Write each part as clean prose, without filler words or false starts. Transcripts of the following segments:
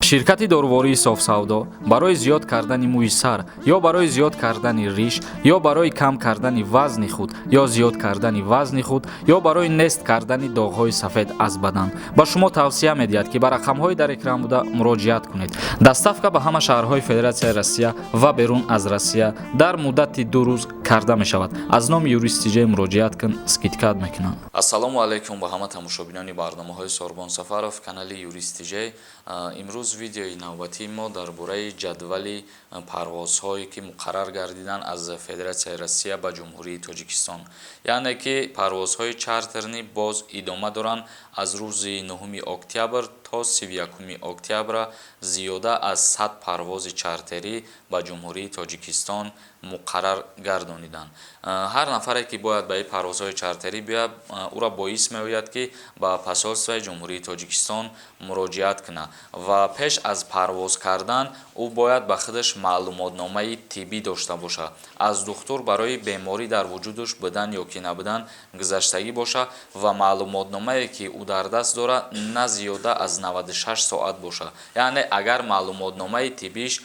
ширкати дорувории софсавдо барои зиёд кардани мӯи сар ё барои зиёд кардани риш ё барои кам кардани вазни худ ё зиёд кардани вазни худ ё барои нест кардани доғҳои сафед аз бадан ба шумо тавсия медиҳад ки ба рақамҳои дар экран буда муроҷиат кунед. доставка ба ҳама шаҳрҳои федератсияи россия ва берун аз россия дар муддати 2 рӯз карда мешавад. аз номи юристи ҷей муроҷиат кун, скидкат мекунанд. ассалому алайкум ба ҳама тамошобинони барномаҳои Сорбон Сафаров, канали юристи ҷей. имрӯз видеои навбатии мо дар бораи ҷадвали парвозҳое ки муқаррар гардиданд аз Федератсияи Россия ба Ҷумҳурии Тоҷикистон, яъне ки парвозҳои чартернӣ боз идома доранд. аз рӯзи 9 октябр то 31 октябр зиёда аз 100 парвози чартерӣ ба Ҷумҳурии Тоҷикистон муқаррар гардониданд. ҳар нафаре ки бояд ба ин парвозҳои чартерӣ биёяд, ӯро боис меояд ки ба посолствои Ҷумҳурии Тоҷикистон муроҷиат кунад ва пеш аз парвоз кардан ӯ бояд ба худаш маълумотномаи тиббӣ дошта бошад. аз духтур барои беморӣ дар вуҷудаш будан ё ки набудан гузаштагӣ бошад ва маълумотномае ки ӯ дар даст дорад на зиёда аз 96 соат бошад. яъне агар маълумотномаи тиббиш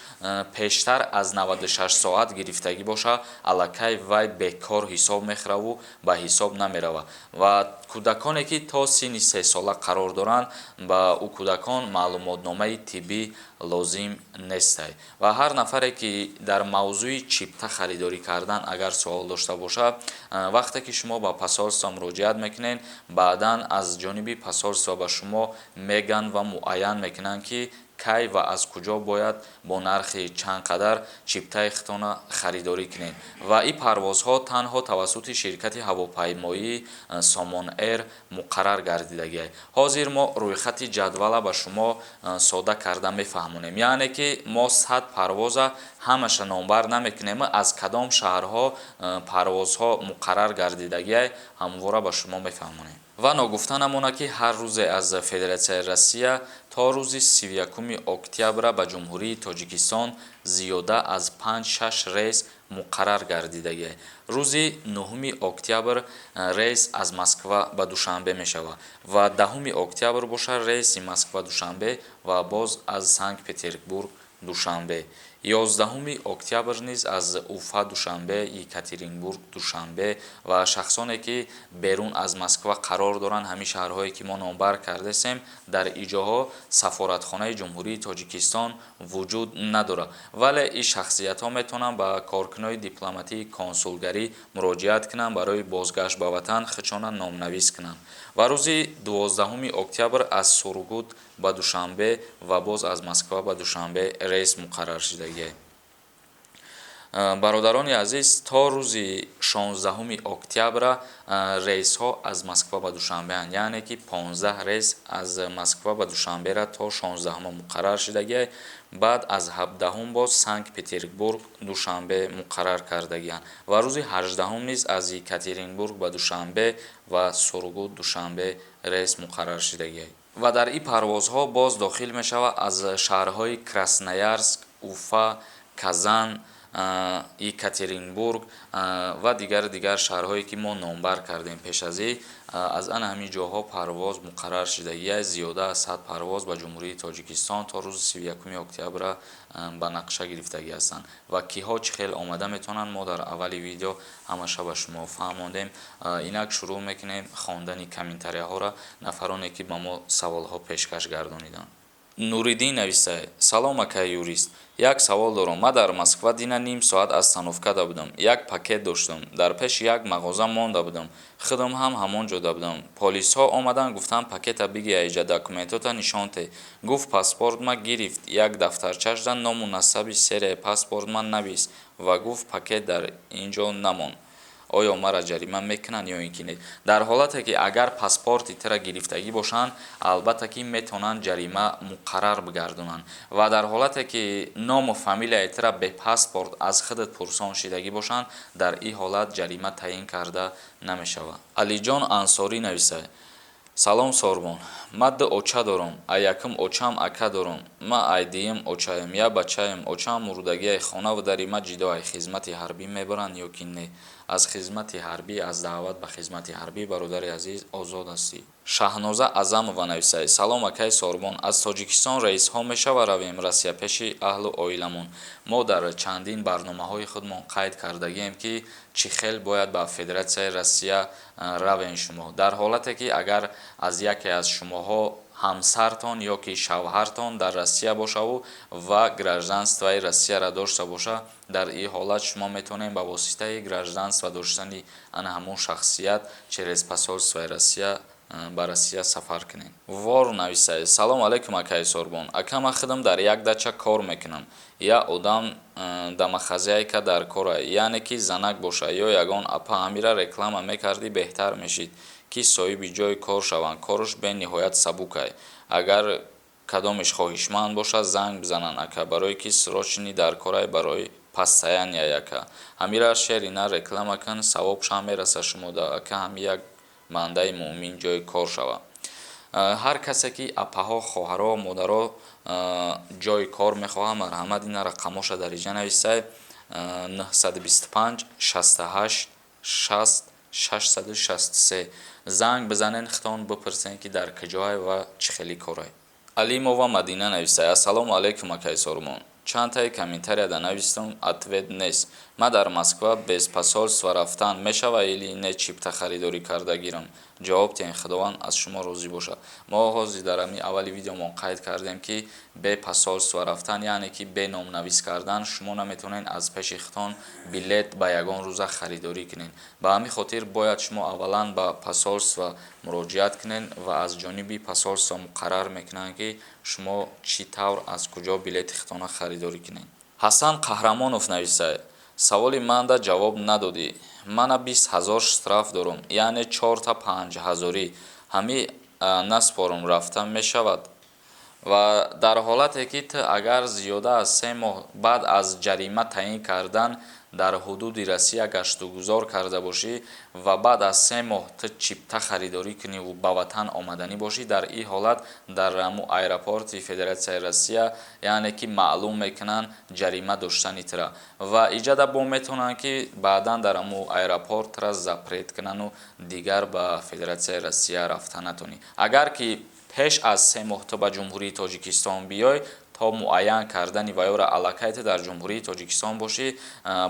пештар аз 96 соат гирифтагӣ бошад, аллакай вай бекор ҳисоб мехӯраву ба ҳисоб намеравад. ва кӯдаконе ки то синни 3 сола қарор доранд, ба ӯ кӯдакон маълумотномаи тиббӣ лозим нестай. ва ҳар нафаре ки дар мавзӯи чипта харидорӣ кардан агар суол дошта бошад, вақте ки шумо ба посолство муроҷиат мекунед, баъдан аз ҷониби посолство ба шумо меган ва муайян мекунанд ки кай ва аз куҷо бояд бо нархи чанд қадар чиптаи худтона харидорӣ кунед. ва ин парвозҳо танҳо тавассути ширкати ҳавопаймоии Somon Air муқаррар гардидагиаст. ҳозир мо рӯйхати ҷадвала ба шумо сода карда мефаҳмонем. яъне ки мо 100 парвоза ҳамаша номбар намекунем, аз кадом шаҳрҳо парвозҳо муқаррар гардидагиаст ҳамвора ба шумо мефаҳмонем. ва ногуфта намонад ки ҳар рӯзе аз Федератсияи Россия то рӯзи 31 октябр ба Ҷумҳурии Тоҷикистон зиёда аз 5-6 рейс муқаррар гардидагиаст. рӯзи 9 октябр рейс аз Москва ба Душанбе мешавад ва 10 октябр бошад рейси Москва-Душанбе ва боз аз Санкт-Петербург Душанбе. 11 октябр низ аз Уфа Душанбе, Екатеринбург Душанбе ва шахсоне ки берун аз Москва қарор доранд, ҳамин шаҳрҳое ки мо номбар кардесем, дар иҷоҳо сафоратхонаи Ҷумҳурии Тоҷикистон вуҷуд надорад, вале ин шахсиятҳо метавонанд ба коркунои дипломатии консулгарӣ муроҷиат кунанд, барои бозгашт ба ватан худшона номнавис кунанд. ва рӯзи 12 октябр аз Сургут ба Душанбе ва боз аз Москва ба Душанбе рейс муқаррар шудагиаст. бародарони азиз, то рӯзи 16 октябр рейсҳо аз Москва ба Душанбеанд, яъне ки 15 рейс аз Москва ба Душанбера то 16 муқаррар шудагиаст. баъд аз 17 боз Санкт-Петербург Душанбе муқаррар кардагианд ва рӯзи 18 низ аз Екатеринбург ба Душанбе ва Сургут Душанбе рейс муқаррар шудагиаст. ва дар ин парвозҳо боз дохил мешавад аз шаҳрҳои Красноярск, Уфа, Казан, Екатеринбург ва дигар шаҳрҳое ки мо номбар кардем пеш аз ин. аз ан ҳамин ҷоҳо парвоз муқаррар шудагиаст. зиёда аз 100 парвоз ба Ҷумҳурии Тоҷикистон то рӯзи 31 октябр ба нақша гирифтагӣ ҳастанд. ва киҳо чӣ хел омада метавонанд, мо дар аввали видео ҳамаша ба шумо фаҳмондем. инак шурӯъ мекунем хондани комментарияҳоро, нафароне ки ба мо саволҳо пешкаш гардониданд. Нуриддин нависае: салом акай юрист, як савол дорам. ман дар Москва дина ним соат аз Становкада будам. як пакет доштам. дар пеши як мағоза монда будам. худам ҳам ҳамон ҷода будам. полисҳо омаданд, гуфтанд пакета бигир айҷа, документота нишонте. гуфт паспортма гирифт. як дафтарчашда ному насаби серияи паспортма навист ва гуфт пакет дар инҷо намон. оё мара ҷарима мекунанд ё ин ки не? дар ҳолате ки агар паспорти тира гирифтагӣ бошанд, албатта ки метавонанд ҷарима муқаррар бигардонанд. ва дар ҳолате ки ному фамилияи тира бе паспорт аз худат пурсон шидагӣ бошанд, дар ин ҳолат ҷарима таъин карда намешавад. Алиҷон Ансорӣ нависад: салом Сорбон, ман ду оча дорам, а якум очам ака дорам. ман айдиим очаем, я бачаем. очаам мурдагиаи хонаву дари ман ҷидоай, хизмати ҳарбӣ мебаранд ё ки не? аз хизмати ҳарбӣ аз даъват ба хизмати ҳарбӣ бародари азиз озод ҳастӣ. Шаҳноза Азамова нависад: салом акай Сорбон, аз Тоҷикистон раисҳо мешава равем Россия пеши аҳлу оиламон. Мо дар чандин барномаҳои худмон қайд кардагем ки чӣ хел бояд ба Федератсияи Россия равем шумо. Дар ҳолате ки агар аз яке аз шумоҳо ҳамсартон ё ки шавҳартон дар Россия бошаву ва гражданствои Россияро дошта боша, дар ин ҳолат шумо метавонем ба воситаи гражданство доштани ана ҳамон шахсият через посольствои Россия ба Россия сафар кунем. Вор нависад: салом алейкум акай Сорбон, акама худам дар як дача кор мекунам. Я одам дамахазяйка дар кора, яъне ки занак боша ё ягон апа ҳамира реклама мекарди беҳтар мешид ки соҳиби ҷои кор шаванд. Корш бениҳоят сабукай. Агар кадомиш хоҳишманд боша занг бизананд ака, барое ки срочни дар корай барои постояния яка. Ҳамира шерина реклама кун, савобшам мераса шумо да ака ҳами як бандаи муъмин ҷои кор шава. ҳар касе ки апаҳо, хоҳаро, модаро ҷои кор мехоҳад, марҳамат ина рақамоша дариҷа нависай: 925 68 60 663. занг бизанен, хитон бипурсен ки дар куҷоай ва чӣ хели корай. Алимова Мадина нависад: ассалому алейкум акай Сорбон, чандтаи комментарияда навистам, ответ нест. Ма дар Москва без посольства рафтан мешава или не чипта харидорӣ карда гирам? ҷавоб тиҳем, худованд аз шумо розӣ боша. мо ҳозир дар ҳамин аввали видеомон қайд кардем ки бе посольства рафтан яъне ки бе номнавис кардан шумо наметавонед аз пеши хитон билет ба ягон рӯза харидорӣ кунед. ба ҳамин хотир бояд шумо аввалан ба посольства муроҷиат кунед ва аз ҷониби посольства муқаррар мекунанд ки шумо чӣ тавр аз куҷо билети хитона харидорӣ кунед. Ҳасан Қаҳрамонов нависад: саволи манда ҷавоб надодӣ. Мана 20 000 штраф дорам, яъне 4 5000. ҳами наспорам рафта мешавад. ва дар ҳолате ки ту агар зиёда аз 3 моҳ баъд аз ҷарима таъин кардан дар ҳудуди Россия гаштугузор карда бошӣ ва баъд аз 3 моҳ ту чипта харидорӣ куниву ба ватан омаданӣ бошӣ, дар ин ҳолат дар ҳамун аэропорти Федератсияи Россия яъне ки маълум мекунанд ҷарима доштани тура ва иҷада бо метавонанд ки баъдан дар ҳамун аэропорт тура запрет кунану дигар ба Федератсияи Россия рафта натонӣ. Агар ки пеш аз 3 моҳ ту ба ҷумҳурии Тоҷикистон биёй, то муайян кардани вайёра аллакай ту дар ҷумҳурии Тоҷикистон бошӣ,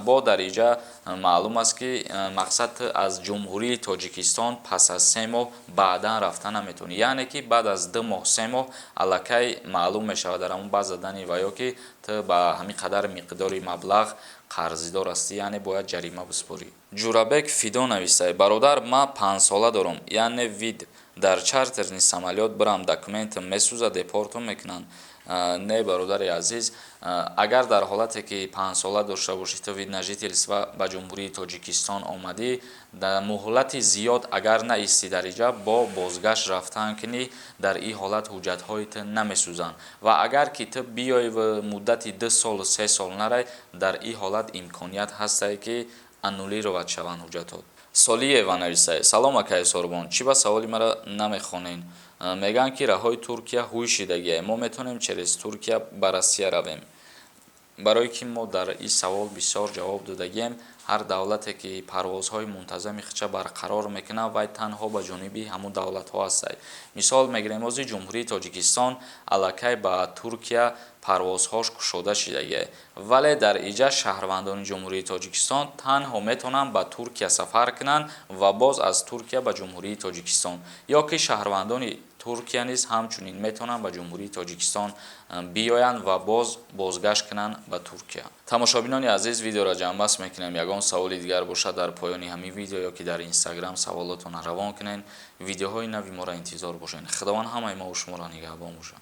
бо дар иҷа маълум аст ки мақсад ту аз ҷумҳурии Тоҷикистон пас аз 3 моҳ баъдан рафта наметавонӣ, яъне ки баъд аз 2 моҳ 3 моҳ аллакай маълум мешавад дар ҳамун баъд задани вайё ки ту ба ҳамин қадар миқдори маблағ қарзидор ҳастӣ, яъне бояд ҷарима биспорӣ. Ҷурабек Фидо нависад: бародар, ма 5 сола дорам, яъне вид дар чартерни самолёт бирам, документам месӯза, депортам мекунанд. Не, бародари азиз, агар дар ҳолате ки 5 сола дошта бошӣ, ту вид на жительства ба ҷумҳурии Тоҷикистон омадӣ, дар муҳлати зиёд агар наисти дар иҷа бо бозгашт рафтан кунӣ, дар ин ҳолат ҳуҷҷатҳои ту намесӯзанд. Ва агар ки ту биёй ва муддати 2 солу 3 сол нарай, дар ин ҳолат имконият ҳастае ки аннулировад шаванд ҳуҷҷатҳот. Солиева нависад: салом акай Сорбон, чӣ ба саволи мара намехонен? Мегӯянд ки раҳои Туркия ҳуй шидагиаем, мо метавонем через Туркия ба Россия равем. барое ки мо дар ин савол бисёр ҷавоб додагием, ҳар давлате ки парвозҳои мунтазами худша барқарор мекунад, вай танҳо ба ҷониби ҳамун давлатҳо ҳастад. мисол мегирем, ҳозир ҷумҳурии Тоҷикистон аллакай ба Туркия парвозҳош кушода шидагиаст, вале дар иҷа шаҳрвандони ҷумҳурии Тоҷикистон танҳо метавонанд ба Туркия сафар кунанд ва боз аз Туркия ба ҷумҳурии Тоҷикистон, ё ки шаҳрвандони Туркия низ ҳамчунин метавонанд ба ҷумҳурии Тоҷикистон биёянд ва бозгашт кунанд ба Туркия. Тамошобинони азиз, видеоро ҷамъбаст мекунем. Ягон саволи дигар бошад дар поёни ҳамин видео ё ки дар Инстаграм саволотон равон кунед. видеоҳои нави моро интизор бошед. худованд ҳамаи мо шуморо нигаҳбон бошад.